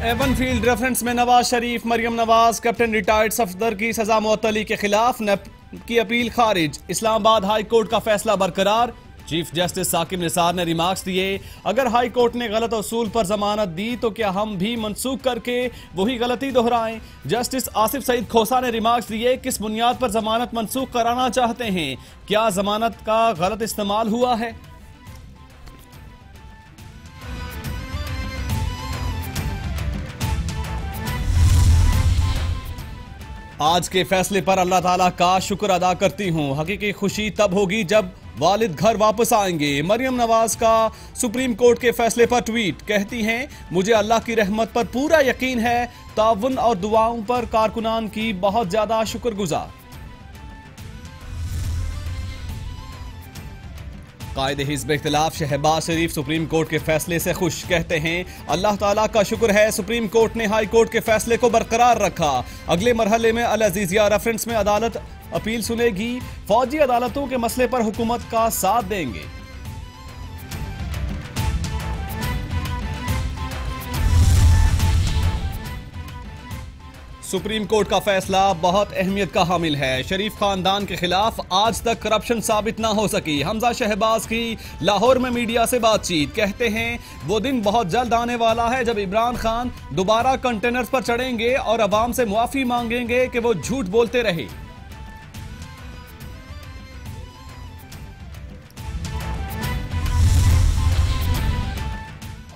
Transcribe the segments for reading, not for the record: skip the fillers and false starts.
Avon field reference में Nawaz Sharif, Maryam Nawaz, captain retired Safdar की सजा मुअत्तली के खिलाफ की अपील खारिज। इस्लामाबाद हाई कोर्ट का फैसला बरकरार। चीफ जस्टिस साकिब निसार ने रिमार्क्स दिए, अगर हाई कोर्ट ने गलत उसूल पर जमानत दी तो क्या हम भी मनसूख करके वही गलती दोहराएं। जस्टिस आसिफ सईद खोसा ने रिमार्क्स दिए, किस बुनियाद पर जमानत मनसूख कराना चाहते हैं, क्या जमानत का गलत इस्तेमाल हुआ है। आज के फैसले पर अल्लाह ताला का शुक्र अदा करती हूँ। हकीकी खुशी तब होगी जब वालिद घर वापस आएंगे। मरियम नवाज का सुप्रीम कोर्ट के फैसले पर ट्वीट, कहती हैं, मुझे अल्लाह की रहमत पर पूरा यकीन है। ताउन और दुआओं पर कारकुनान की बहुत ज्यादा शुक्रगुजार। कायदे हिज़्ब इख्तिलाफ शहबाज शरीफ सुप्रीम कोर्ट के फैसले से खुश, कहते हैं, अल्लाह ताला का शुक्र है सुप्रीम कोर्ट ने हाई कोर्ट के फैसले को बरकरार रखा। अगले मरहले में अल अजीजिया रेफरेंस में अदालत अपील सुनेगी। फौजी अदालतों के मसले पर हुकूमत का साथ देंगे। सुप्रीम कोर्ट का फैसला बहुत अहमियत का हामिल है। शरीफ खानदान के खिलाफ आज तक करप्शन साबित ना हो सकी। हमजा शहबाज की लाहौर में मीडिया से बातचीत, कहते हैं, वो दिन बहुत जल्द आने वाला है जब इमरान खान दोबारा कंटेनर्स पर चढ़ेंगे और अवाम से मुआफी मांगेंगे कि वो झूठ बोलते रहे।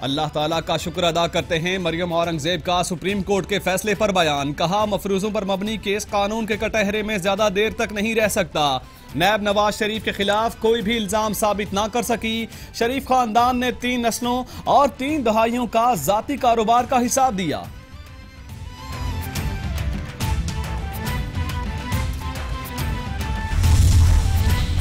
अल्लाह ताला का शुक्र अदा करते हैं। मरियम औरंगजेब का सुप्रीम कोर्ट के फैसले पर बयान, कहा, मफरूजों पर मबनी केस कानून के कटहरे में ज्यादा देर तक नहीं रह सकता। नैब नवाज शरीफ के खिलाफ कोई भी इल्जाम साबित ना कर सकी। शरीफ खानदान ने 3 नस्लों और 3 दहाइयों का जाती कारोबार का हिसाब दिया।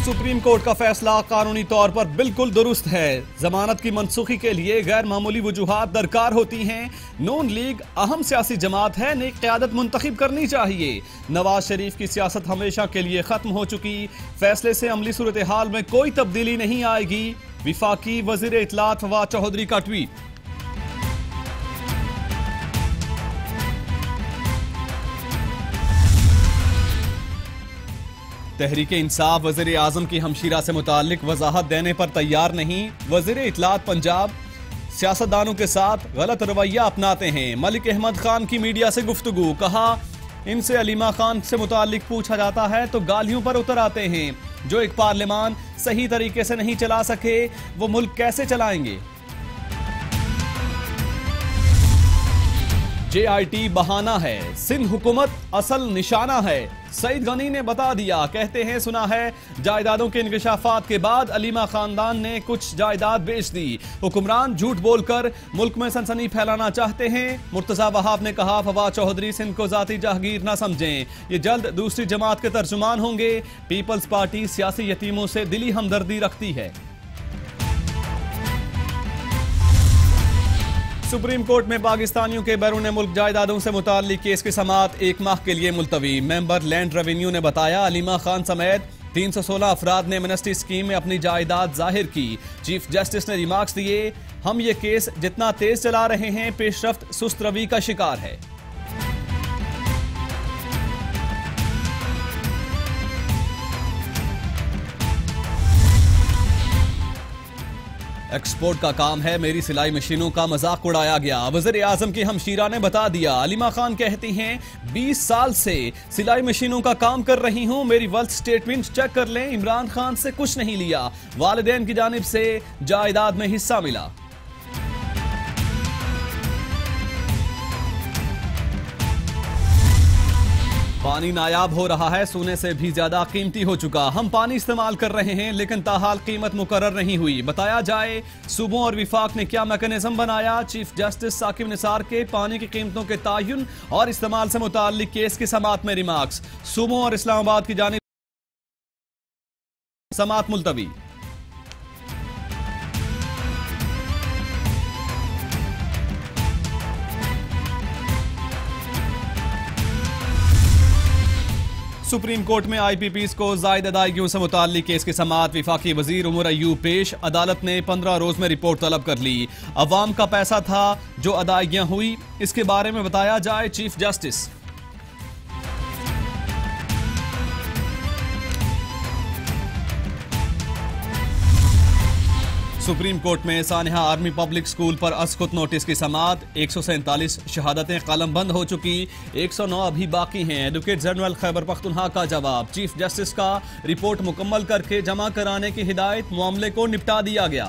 सुप्रीम कोर्ट का फैसला कानूनी तौर पर बिल्कुल दुरुस्त है। जमानत की मनसूखी के लिए गैर मामूली वजूहात दरकार होती हैं। नून लीग अहम सियासी जमात है, नेक क़यादत मुंतखब करनी चाहिए। नवाज शरीफ की सियासत हमेशा के लिए खत्म हो चुकी। फैसले से अमली सूरत हाल में कोई तब्दीली नहीं आएगी। विफाकी वजीर इत्तलात फवाद चौधरी का ट्वीट। तहरीक इंसाफ वज़ीर आज़म की हमशीरा से मुताल्लिक वजाहत देने पर तैयार नहीं। वज़ीर इत्तलात पंजाब सियासतदानों के साथ गलत रवैया अपनाते हैं। मलिक अहमद खान की मीडिया से गुफ्तगू, कहा, इनसे अलीमा खान से मुताल्लिक पूछा जाता है तो गालियों पर उतर आते हैं। जो एक पार्लियामान सही तरीके से नहीं चला सके वो मुल्क कैसे चलाएंगे। JIT बहाना है, सिंध हुकूमत असल निशाना है। सईद गनी ने बता दिया, कहते हैं, सुना है जायदादों के इंकशाफात के बाद अलीमा खानदान ने कुछ जायदाद बेच दी। हुक्मरान झूठ बोलकर मुल्क में सनसनी फैलाना चाहते हैं। मुर्तजा वहाब ने कहा, फवाद चौधरी सिंध को जाती जहागीर न समझें, ये जल्द दूसरी जमात के तर्जुमान होंगे। पीपल्स पार्टी सियासी यतीमों से दिली हमदर्दी रखती है। सुप्रीम कोर्ट में पाकिस्तानियों के बैरून मुल्क जायदादों से मुताल्लिक केस की समाअत 1 माह के लिए मुलतवी। मेंबर लैंड रेवेन्यू ने बताया, अलीमा खान समेत 316 अफराद ने एमनेस्टी स्कीम में अपनी जायदाद जाहिर की। चीफ जस्टिस ने रिमार्क्स दिए, हम ये केस जितना तेज चला रहे हैं पेशरफ्त सुस्त रवी का शिकार है। एक्सपोर्ट का काम है, मेरी सिलाई मशीनों का मजाक उड़ाया गया। वज़ीर आज़म की हमशीरा ने बता दिया, अलीमा खान कहती हैं, 20 साल से सिलाई मशीनों का काम कर रही हूं, मेरी वेल्थ स्टेटमेंट चेक कर लें, इमरान खान से कुछ नहीं लिया, वालिदैन की जानिब से जायदाद में हिस्सा मिला। पानी नायाब हो रहा है, सोने से भी ज्यादा कीमती हो चुका। हम पानी इस्तेमाल कर रहे हैं लेकिन ताहाल कीमत मुकर्रर नहीं हुई। बताया जाए सूबों और विफाक ने क्या मैकेनिज्म बनाया। चीफ जस्टिस साकिब निसार के पानी की कीमतों के तायुन और इस्तेमाल से मुताल्लिक केस की समाअत में रिमार्क्स। सूबों और इस्लामाबाद की जानिब समाअत मुलतवी। सुप्रीम कोर्ट में IPPs को जायद अदायगियों से मुताल्लिक केस की समाअत वफाकी वजीर उमर अयूब पेश। अदालत ने 15 रोज में रिपोर्ट तलब कर ली। अवाम का पैसा था जो अदायगियां हुई, इसके बारे में बताया जाए चीफ जस्टिस। सुप्रीम कोर्ट में सानिहा आर्मी पब्लिक स्कूल पर अस्कुत नोटिस की समाअत। 147 शहादतें कलम बंद हो चुकी, 109 अभी बाकी हैं। एडवोकेट जनरल खैबर पख्तूनख्वा का जवाब। चीफ जस्टिस का रिपोर्ट मुकम्मल करके जमा कराने की हिदायत, मामले को निपटा दिया गया।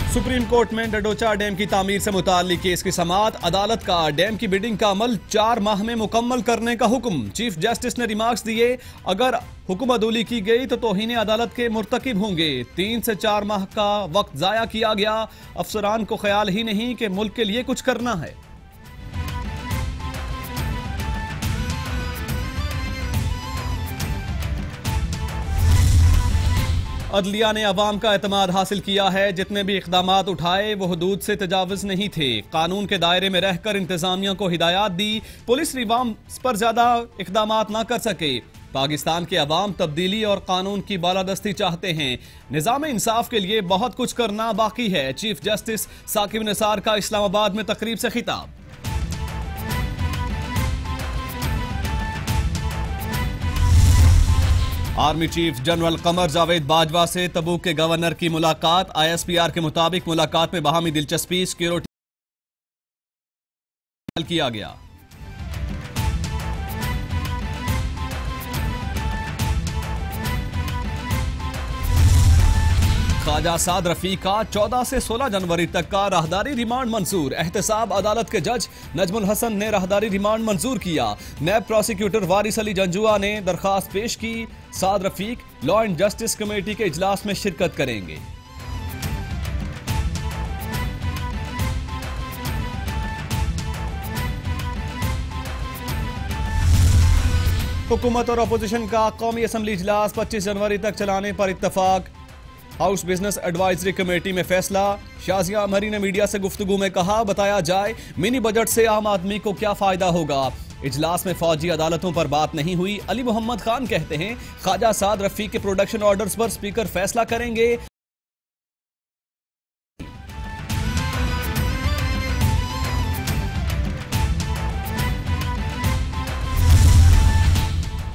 सुप्रीम कोर्ट में डडोचा डैम की तामीर से मुताल्लिक केस की समाअत। अदालत का डैम की बिडिंग का अमल 4 माह में मुकम्मल करने का हुक्म। चीफ जस्टिस ने रिमार्क्स दिए, अगर हुक्म अदूली की गई तो तौहीन अदालत के मुर्तकिब होंगे। 3 से 4 माह का वक्त जाया किया गया। अफसरान को ख्याल ही नहीं कि मुल्क के लिए कुछ करना है। अदलिया ने अवाम का एतमाद हासिल किया है। जितने भी इक़दामात उठाए वो हुदूद से तजावुज नहीं थे। कानून के दायरे में रहकर इंतजामिया को हिदायत दी। पुलिस रिवाम पर ज्यादा इक़दामात ना कर सके। पाकिस्तान के अवाम तब्दीली और कानून की बालादस्ती चाहते हैं। निज़ाम इंसाफ के लिए बहुत कुछ करना बाकी है। चीफ जस्टिस साकिब निसार का इस्लामाबाद में तकरीब से खिताब। Army chief general Qamar Javed Bajwa से तबूक के गवर्नर की मुलाकात। ISPR के मुताबिक मुलाकात में बाहमी दिलचस्पी सिक्योरिटी किया गया। ख्वाजा साद रफीक का 14 से 16 जनवरी तक का राहदारी रिमांड मंजूर। एहतसाब अदालत के जज नजमुल हसन ने राहदारी रिमांड मंजूर किया। नैब प्रोसिक्यूटर वारिस अली जंजुआ ने दरखास्त पेश की। Saad Rafiq law and justice committee के इजलास में शिरकत करेंगे। हुकूमत और अपोजिशन का कौमी असम्बली इजलास 25 जनवरी तक चलाने पर इत्तफाक। हाउस बिजनेस एडवाइजरी कमेटी में फैसला। शाजिया मरी ने मीडिया से गुफ्तगू में कहा, बताया जाए मिनी बजट से आम आदमी को क्या फायदा होगा। इजलास में फौजी अदालतों पर बात नहीं हुई। अली मोहम्मद खान कहते हैं, ख्वाजा साद रफीक के प्रोडक्शन ऑर्डर्स पर स्पीकर फैसला करेंगे।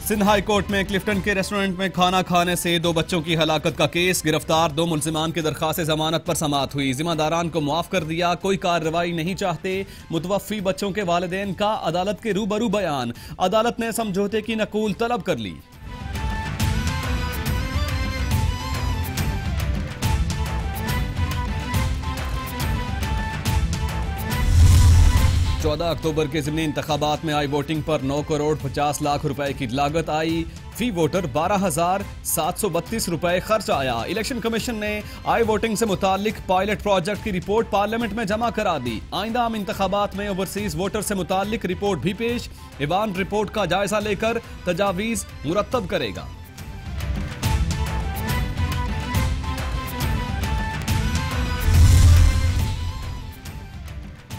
सिंध हाई कोर्ट में क्लिफ्टन के रेस्टोरेंट में खाना खाने से 2 बच्चों की हलाकत का केस। गिरफ्तार 2 मुल्जिमान की दरखास्त जमानत पर समाअत हुई। जिम्मेदारान को मुआफ कर दिया, कोई कार्रवाई नहीं चाहते। मुतवफ़ी बच्चों के वालिदैन का अदालत के रूबरू बयान। अदालत ने समझौते की नकूल तलब कर ली। चौदह अक्टूबर के ज़िमनी इंतखाबात में आई वोटिंग पर 9 करोड़ 50 लाख रुपए की लागत आई। फी वोटर 12,732 रुपए खर्च आया। इलेक्शन कमीशन ने आई वोटिंग से मुतालिक पायलट प्रोजेक्ट की रिपोर्ट पार्लियामेंट में जमा करा दी। आइंदा आम इंतखाबात में ओवरसीज वोटर से मुतालिक रिपोर्ट भी पेश। ईवान रिपोर्ट का जायजा लेकर तजावीज मुरतब करेगा।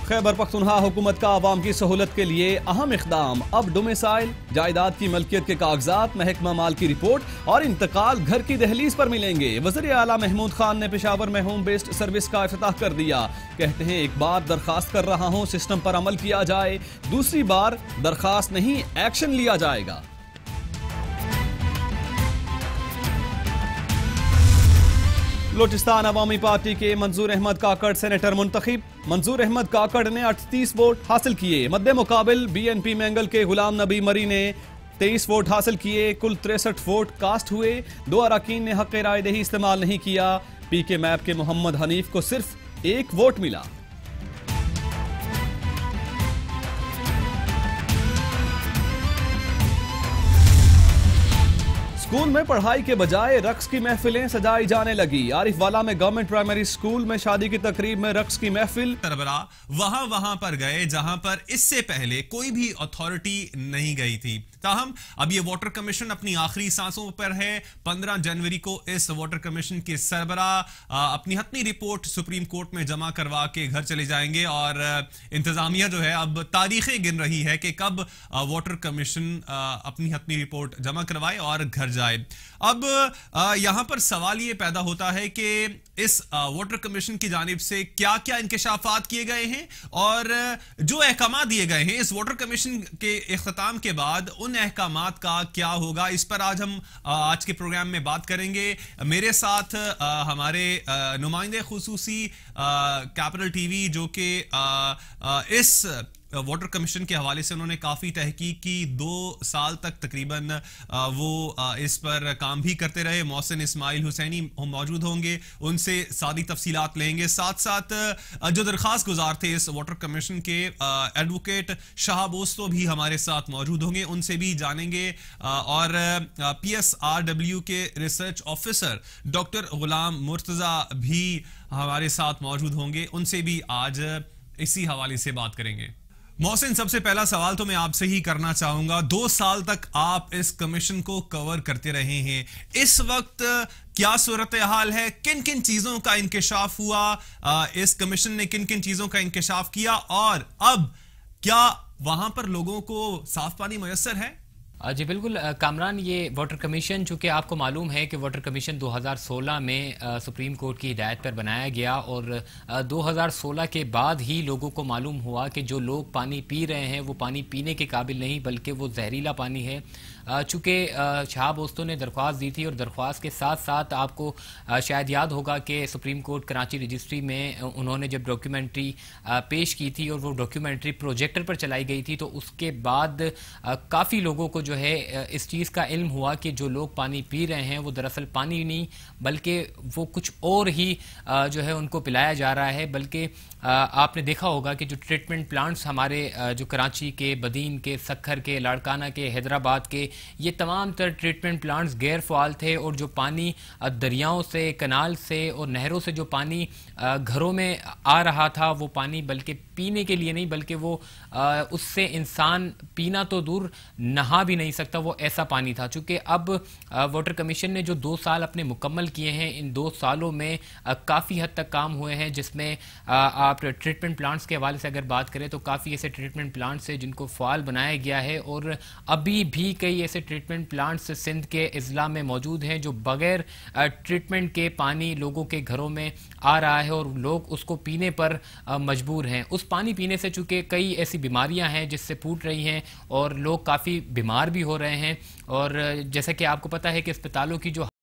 खैबर पख्तूनख्वा हुकूमत का आवाम की सहूलत के लिए अहम इक़दाम। अब डोमिसाइल, जायदाद की मलकियत के कागजात, महकमा माल की रिपोर्ट और इंतकाल घर की दहलीज पर मिलेंगे। वज़ीर आला महमूद खान ने पेशावर में होम बेस्ड सर्विस का इफ्तिताह कर दिया। कहते हैं, एक बार दरखास्त कर रहा हूं, सिस्टम पर अमल किया जाए। दूसरी बार दरखास्त नहीं, एक्शन लिया जाएगा। बलूचिस्तान अवामी पार्टी के मंजूर अहमद काकड़ सेनेटर मुंतखिब। मंजूर अहमद काकड़ ने 38 वोट हासिल किए। मद्दे मुकाबिल BNP मैंगल के गुलाम नबी मरी ने 23 वोट हासिल किए। कुल 63 वोट कास्ट हुए। 2 अरकान ने हक़ राय दही इस्तेमाल नहीं किया। PK मैप के मोहम्मद हनीफ को सिर्फ 1 वोट मिला। स्कूल में पढ़ाई के बजाय रक्स की महफिलें सजाई जाने लगी। आरिफ वाला में गवर्नमेंट प्राइमरी स्कूल में शादी की तकरीब में रक्स की महफिल। सरबराह वहां पर गए जहां पर इससे पहले कोई भी अथॉरिटी नहीं गई थी। ताहम अब ये वाटर कमीशन अपनी आखिरी सांसों पर है। 15 जनवरी को इस वाटर कमीशन के सरबरा अपनी हतमी रिपोर्ट सुप्रीम कोर्ट में जमा करवा के घर चले जाएंगे और इंतजामिया जो है अब तारीखें गिन रही है कि कब वाटर कमीशन अपनी हतमी रिपोर्ट जमा करवाए और घर जाए। अब यहां पर सवाल ये पैदा होता है कि इस वाटर कमीशन की जानिब से क्या क्या इंकशाफात किए गए हैं और जो अहकाम दिए गए हैं इस वाटर कमीशन के इख्तिताम के बाद उन अहकामात का क्या होगा, इस पर आज हम आज के प्रोग्राम में बात करेंगे। मेरे साथ हमारे नुमाइंदे खुसूसी कैपिटल टीवी जो कि इस वाटर कमीशन के हवाले से उन्होंने काफ़ी तहकीक की, 2 साल तक तकरीबन वो इस पर काम भी करते रहे, मोहसिन इस्माइल हुसैनी मौजूद होंगे, उनसे सारी तफसीलात लेंगे। साथ साथ जो दरख्वास्त गुजार थे इस वाटर कमीशन के एडवोकेट शाह बोस्तो भी हमारे साथ मौजूद होंगे, उनसे भी जानेंगे। और PSRW के रिसर्च ऑफिसर डॉक्टर गुलाम मुर्तज़ा भी हमारे साथ मौजूद होंगे, उनसे भी आज इसी हवाले से बात करेंगे। मोहसिन, सबसे पहला सवाल तो मैं आपसे ही करना चाहूंगा, 2 साल तक आप इस कमीशन को कवर करते रहे हैं, इस वक्त क्या सूरत हाल है, किन किन चीजों का इंकशाफ हुआ, इस कमीशन ने किन किन चीजों का इंकशाफ किया और अब क्या वहां पर लोगों को साफ पानी मुयस्सर है? जी बिल्कुल कामरान, ये वाटर कमीशन चूँकि आपको मालूम है कि वाटर कमीशन 2016 में सुप्रीम कोर्ट की हिदायत पर बनाया गया और 2016 के बाद ही लोगों को मालूम हुआ कि जो लोग पानी पी रहे हैं वो पानी पीने के काबिल नहीं बल्कि वो जहरीला पानी है। चूँकि शाह बोस्तों ने दरख्वास्त दी थी और दरख्वास्त के साथ साथ आपको शायद याद होगा कि सुप्रीम कोर्ट कराची रजिस्ट्री में उन्होंने जब डॉक्यूमेंट्री पेश की थी और वो डॉक्यूमेंट्री प्रोजेक्टर पर चलाई गई थी तो उसके बाद काफ़ी लोगों को जो है इस चीज़ का इल्म हुआ कि जो लोग पानी पी रहे हैं वो दरअसल पानी नहीं बल्कि वो कुछ और ही जो है उनको पिलाया जा रहा है। बल्कि आपने देखा होगा कि जो ट्रीटमेंट प्लांट्स हमारे जो कराची के, बदीन के, सखर के, लाड़काना के, हैदराबाद के, ये तमाम तर ट्रीटमेंट प्लांट्स गैर फ़ाल थे और जो पानी दरियाओं से, कनाल से और नहरों से जो पानी घरों में आ रहा था वो पानी बल्कि पीने के लिए नहीं बल्कि वो उससे इंसान पीना तो दूर नहा भी नहीं सकता, वो ऐसा पानी था। चूँकि अब वाटर कमीशन ने जो 2 साल अपने मुकम्मल किए हैं, इन 2 सालों में काफ़ी हद तक काम हुए हैं, जिसमें आप ट्रीटमेंट प्लांट्स के हवाले से अगर बात करें तो काफ़ी ऐसे ट्रीटमेंट प्लांट्स हैं जिनको फ़ाल बनाया गया है और अभी भी कई ऐसे ट्रीटमेंट प्लांट्स सिंध के अजला में मौजूद हैं जो बगैर ट्रीटमेंट के पानी लोगों के घरों में आ रहा है और लोग उसको पीने पर मजबूर हैं। उस पानी पीने से चूँकि कई ऐसी बीमारियां हैं जिससे फूट रही हैं और लोग काफ़ी बीमार भी हो रहे हैं और जैसा कि आपको पता है कि अस्पतालों की जो